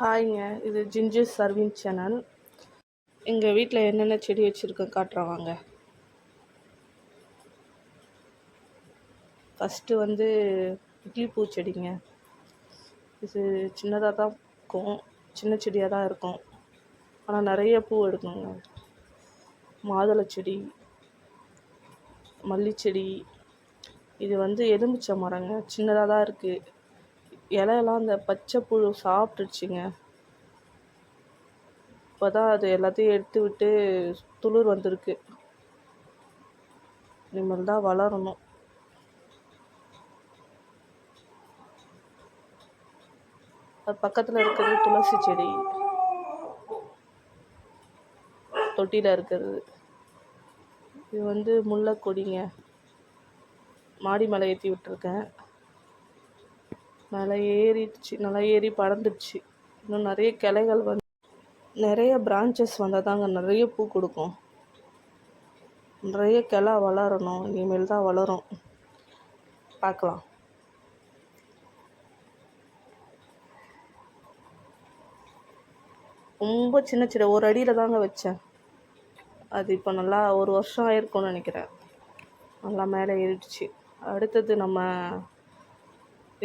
ஹாய்ங்க. இது ginger serving channel. எங்கள் வீட்டில் என்னென்ன செடி வச்சுருக்கேன் காட்டுறேன் வாங்க. ஃபஸ்ட்டு வந்து இட்லி பூ செடிங்க. இது சின்னதாக தான் இருக்கும், சின்ன செடியாக தான் இருக்கும், ஆனால் நிறைய பூ எடுக்குங்க. மாதுளை செடி, மல்லிச்செடி. இது வந்து எலுமிச்சை மரங்க, சின்னதாக தான் இருக்குது. இலையெல்லாம் அந்த பச்சை புழு சாப்பிட்டுருச்சுங்க. இப்போ தான் அது எல்லாத்தையும் எடுத்து விட்டு துளிர் வந்திருக்கு. இனிமேல் தான் வளரணும். அது பக்கத்தில் இருக்கிறது துளசி செடி, தொட்டியில் இருக்கிறது. இது வந்து முல்லை கொடிங்க. மாடி மேலே ஏற்றி விட்டுருக்கேன். மேலே ஏறிடுச்சு, நல்லா ஏறி படர்ந்துடுச்சு. இன்னும் நிறைய கிளைகள் வந்து நிறைய பிரான்ச்சஸ் வந்தால் தாங்க நிறைய பூ கொடுக்கும். நிறைய கிளை வளரணும், இனிமேல் தான் வளரும். பார்க்கலாம். ரொம்ப சின்ன செடி, ஒரு அடியில் தாங்க வச்சேன். அது இப்போ நல்லா 1 வருஷம் ஆயிருக்கும்னு நினைக்கிறேன். நல்லா மேலே ஏறிடுச்சு. அடுத்தது நம்ம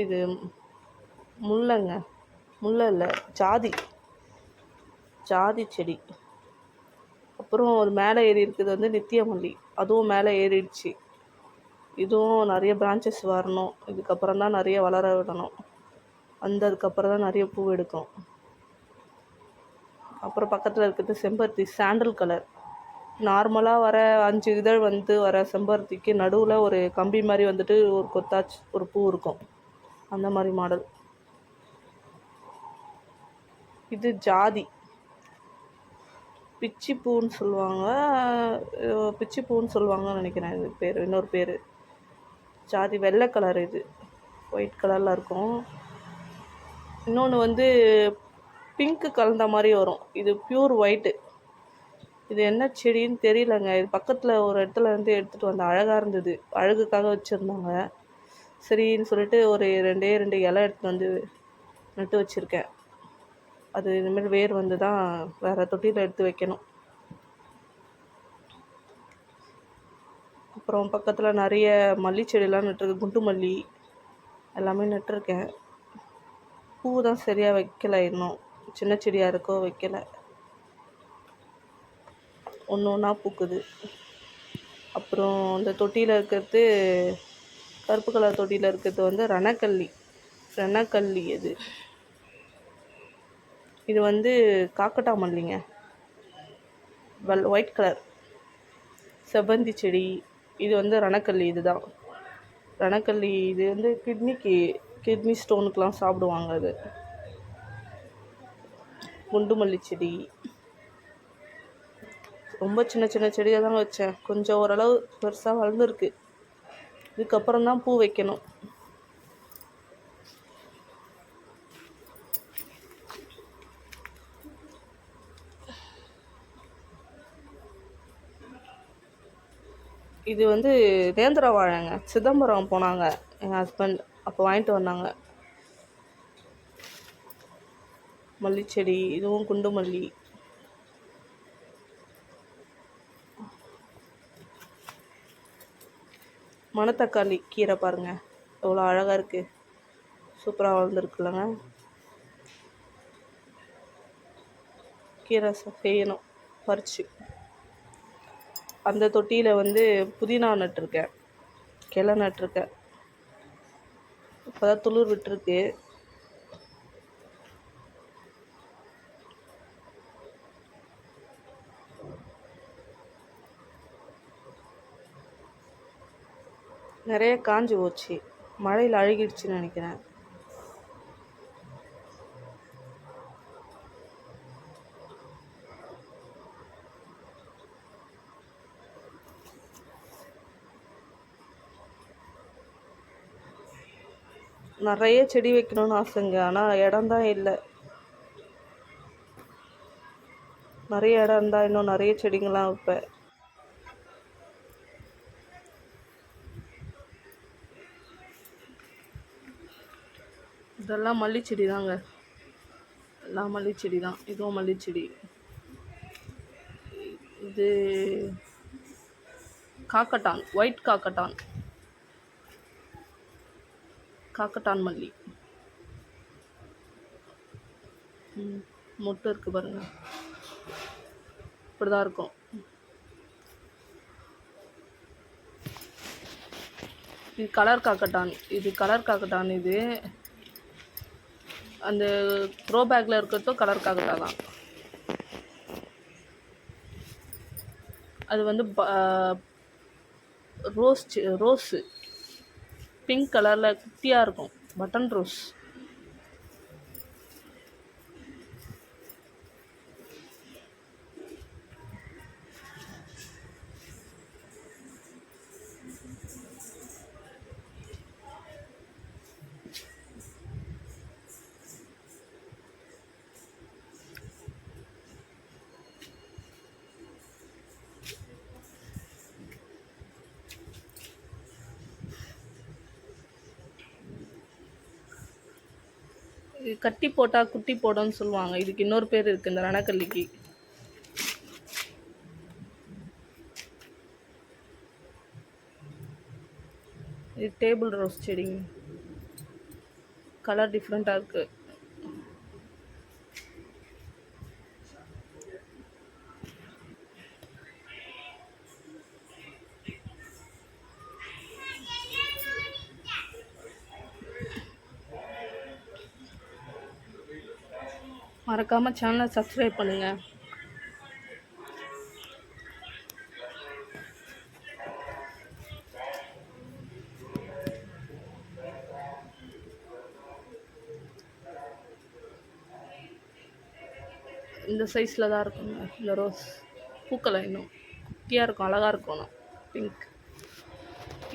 இது முல்லைங்க. முல்லை இல்லை, ஜாதி செடி. அப்புறம் ஒரு மேலே ஏறி இருக்குது வந்து நித்தியமல்லி. அதுவும் மேலே ஏறிடுச்சு. இதுவும் நிறைய பிரான்ச்சஸ் வரணும். இதுக்கப்புறம் தான் நிறைய வளர விடணும். வந்ததுக்கப்புறம் தான் நிறைய பூ எடுக்கும். அப்புறம் பக்கத்தில் இருக்கிறது செம்பருத்தி, சாண்டல் கலர். நார்மலாக வர 5 இதழ் வந்து வர செம்பருத்திக்கு நடுவில் ஒரு கம்பி மாதிரி வந்துட்டு ஒரு கொத்தாச்சு ஒரு பூ இருக்கும், அந்த மாதிரி மாடல். இது ஜாதி, பிச்சிப்பூன்னு சொல்லுவாங்கன்னு நினைக்கிறேன். இது பேர், இன்னொரு பேர் ஜாதி. வெள்ளை கலர், இது ஒயிட் கலரில் இருக்கும். இன்னொன்று வந்து பிங்க்கு கலந்த மாதிரி வரும். இது பியூர் ஒயிட்டு. இது என்ன செடின்னு தெரியலங்க. இது பக்கத்தில் ஒரு இடத்துல இருந்து எடுத்துகிட்டு வந்த, அழகாக இருந்தது, அழகுக்காக வச்சுருந்தாங்க. சரின்னு சொல்லிட்டு ஒரு 2 இலை எடுத்துகிட்டு வந்து நட்டு வச்சுருக்கேன். அது இனிமேல் வேர் வந்து தான் வேறு தொட்டியில் எடுத்து வைக்கணும். அப்புறம் பக்கத்தில் நிறைய மல்லி செடியெல்லாம் நட்டுருக்கு, குண்டு மல்லி எல்லாமே நட்டுருக்கேன். பூ தான் சரியாக வைக்கலை, இன்னும் சின்ன செடியாக இருக்கோ வைக்கலை. ஒன்று ஒன்றா பூக்குது. அப்புறம் இந்த தொட்டியில் இருக்கிறது, கருப்பு கலர் தொட்டியில் இருக்கிறது வந்து ரணக்கல்லி. இது வந்து காக்கட்டா மல்லிங்க. ஒயிட் கலர் செவ்வந்தி செடி. இது வந்து ரணக்கல்லி. இதுதான் ரணக்கல்லி. இது வந்து கிட்னி ஸ்டோனுக்கெலாம் சாப்பிடுவாங்க. அது குண்டு மல்லி செடி. ரொம்ப சின்ன சின்ன செடியாக தான் வச்சேன். கொஞ்சம் ஓரளவு பெருசாக வளர்ந்துருக்கு. இதுக்கப்புறம் தான் பூ வைக்கணும். இது வந்து நேந்திர வாழைங்க. சிதம்பரம் போனாங்க எங்கள் ஹஸ்பண்ட், அப்போ வாங்கிட்டு வந்தாங்க. மல்லிச்செடி. இதுவும் குண்டு மல்லி. மணத்தக்காளி கீரை பாருங்கள், எவ்வளோ அழகாக இருக்குது, சூப்பராக வளர்ந்துருக்குல்லங்க. கீரை செய்யணும் பறிச்சு. அந்த தொட்டியில் வந்து புதினா நட்டுருக்கேன், கிளை நட்டுருக்கேன். இப்போ தான் துளிர் விட்டுருக்கு. நிறைய காஞ்சி போச்சு, மழையில் அழுகிடுச்சுன்னு நினைக்கிறேன். நிறைய செடி வைக்கணும்னு ஆசைங்க, ஆனால் இடம் தான் இல்லை. நிறைய இடம் இருந்தால் இன்னும் நிறைய செடிங்கள்லாம் வைப்பேன். இதெல்லாம் மல்லிச்செடி தாங்க. எல்லாம் மல்லிச்செடி தான். இதுவும் மல்லிச்செடி. இது காக்கட்டான், ஒயிட் காக்கட்டான், காக்கட்டான் மல்லி. மொட்டு இருக்குது பாருங்கள், இப்படி தான் இருக்கும். இது கலர் காக்கட்டான். இது அந்த க்ரோ பேக்கில் இருக்கிறதும் கலர் காக்கட்டா தான். அது வந்து ரோஸு பிங்க் கலரில் குட்டியாக இருக்கும், பட்டன் ரோஸ். கட்டி போட்டால் குட்டி போடும்னு சொல்லுவாங்க. இதுக்கு இன்னொரு பேர் இருக்குது இந்த ரணக்கல்லிக்கு. இது டேபிள் ரோஸ் செடிங்க. கலர் டிஃப்ரெண்ட்டாக இருக்குது. மறக்காமல் சேனலை சப்ஸ்கிரைப் பண்ணுங்கள். இந்த சைஸில் தான் இருக்குங்க இந்த ரோஸ். பூக்களை இன்னும் குட்டியாக இருக்கும், அழகாக இருக்கணும், பிங்க்.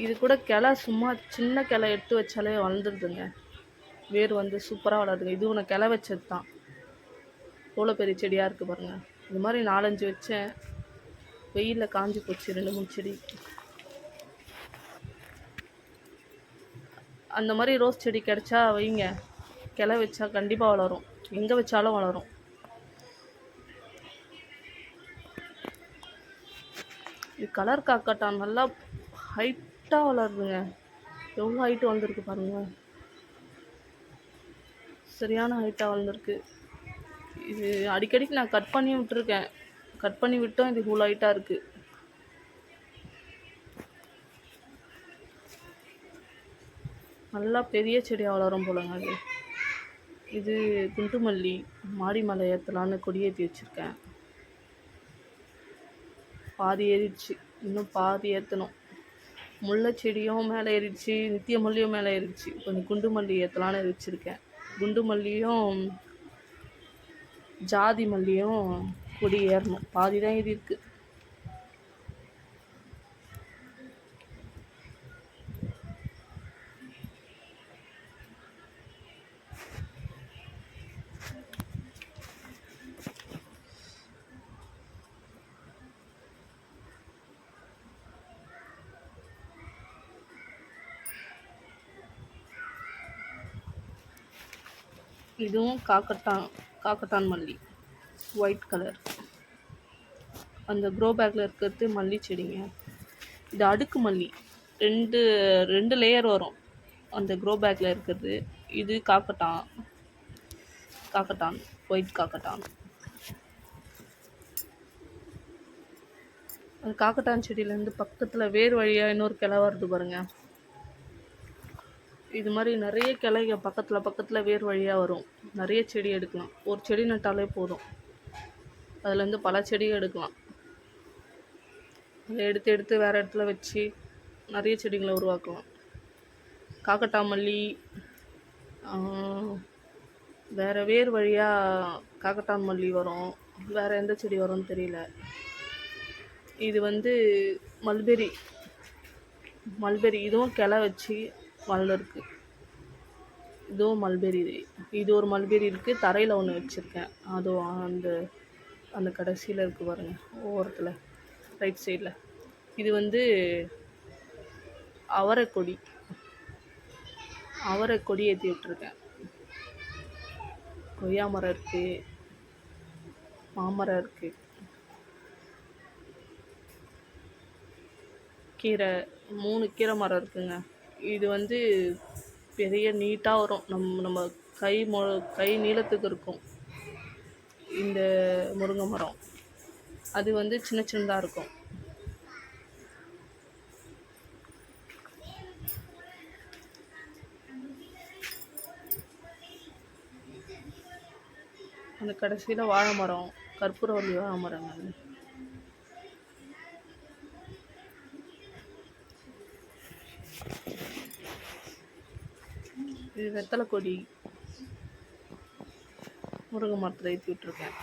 இது கூட கிளை சும்மா சின்ன கிளை எடுத்து வச்சாலே வளர்ந்துருதுங்க. வேர் வந்து சூப்பராக வளருதுங்க. இது ஒன்று கிளை வச்சது தான், எவ்வளோ பெரிய செடியாக இருக்குது பாருங்கள். இது மாதிரி 4-5 வச்சேன், வெயிலில் காஞ்சி போச்சு 2-3 செடி. அந்த மாதிரி ரோஸ் செடி கிடச்சா வைங்க, கிளை வச்சா கண்டிப்பாக வளரும், எங்கே வச்சாலும் வளரும். இது கலர் காக்கட்டான் நல்லா ஹைட்டாக வளருதுங்க. எவ்வளோ ஹைட்டு வளர்ந்துருக்கு பாருங்கள், சரியான ஹைட்டாக வளர்ந்துருக்கு. இது அடிக்கடிக்கு நான் கட் பண்ணி விட்டுருக்கேன், கட் பண்ணி விட்டோம். இது இவ்வளோ ஹைட்டாக இருக்குது. நல்லா பெரிய செடியாக வளரும் போலங்க அது. இது குண்டு மல்லி, மாடி மலை ஏற்றலான்னு கொடியேற்றி வச்சுருக்கேன். பாதி ஏறிடுச்சு, இன்னும் பாதி ஏற்றணும். முல்லை செடியும் மேலே ஏறிடுச்சு, நித்திய மல்லியும் மேலே ஏறிடுச்சு. கொஞ்சம் குண்டு மல்லி ஏற்றலான்னு வச்சுருக்கேன். குண்டு மல்லியும் ஜாதி மல்லியும் கொடி ஏறணும், பாதி தான் ஏறி இருக்குது. இதுவும் காக்கட்டான் மல்லி, ஒயிட் கலர். அந்த க்ரோ பேக்கில் இருக்கிறது மல்லி செடிங்க. இது அடுக்கு மல்லி, ரெண்டு லேயர் வரும் அந்த க்ரோ பேக்கில் இருக்கிறது. இது காக்கட்டான், ஒயிட் காக்கட்டான். அந்த காக்கட்டான் செடியிலேருந்து பக்கத்தில் வேர் வழியாக இன்னொரு கிளை வருது பாருங்கள். இது மாதிரி நிறைய கிளைங்க பக்கத்தில் வேர் வழியாக வரும். நிறைய செடி எடுக்கலாம், ஒரு செடி நட்டாலே போதும், அதுலேருந்து பல செடி எடுக்கலாம். அதை எடுத்து வேறு இடத்துல வச்சு நிறைய செடிகளை உருவாக்கலாம். காக்கட்டா மல்லி வேறு வேர் வழியாக காக்கட்டான் மல்லி வரும். வேறு எந்த செடி வரும்னு தெரியல. இது வந்து மல்பெரி, இதுவும் கிளை வச்சு வளர்ந்துருக்கு. இதுவும் மல்பெரி. இது ஒரு மல்பெரி இருக்குது, தரையில் ஒன்று வச்சுருக்கேன். அதுவும் அந்த கடைசியில் இருக்குது பாருங்கள், ஓரத்தில் ரைட் சைடில். இது வந்து அவரைக்கொடி ஏற்றி விட்டுருக்கேன். கொய்யா மரம் இருக்குது, மாமரம் இருக்குது, கீரை 3 கீரை மரம் இருக்குங்க. இது வந்து பெரிய நீட்டாக வரும். நம்ம கை நீளத்துக்கு இருக்கும் இந்த முருங்கை மரம். அது வந்து சின்ன சின்னதாக இருக்கும். அந்த கடைசியில் வாழை மரம், கற்பூரவள்ளி வாழை மரங்க. இது வெத்தலை கொடி முருங்கை மரத்தில் ஏற்றி விட்ருக்கேன்.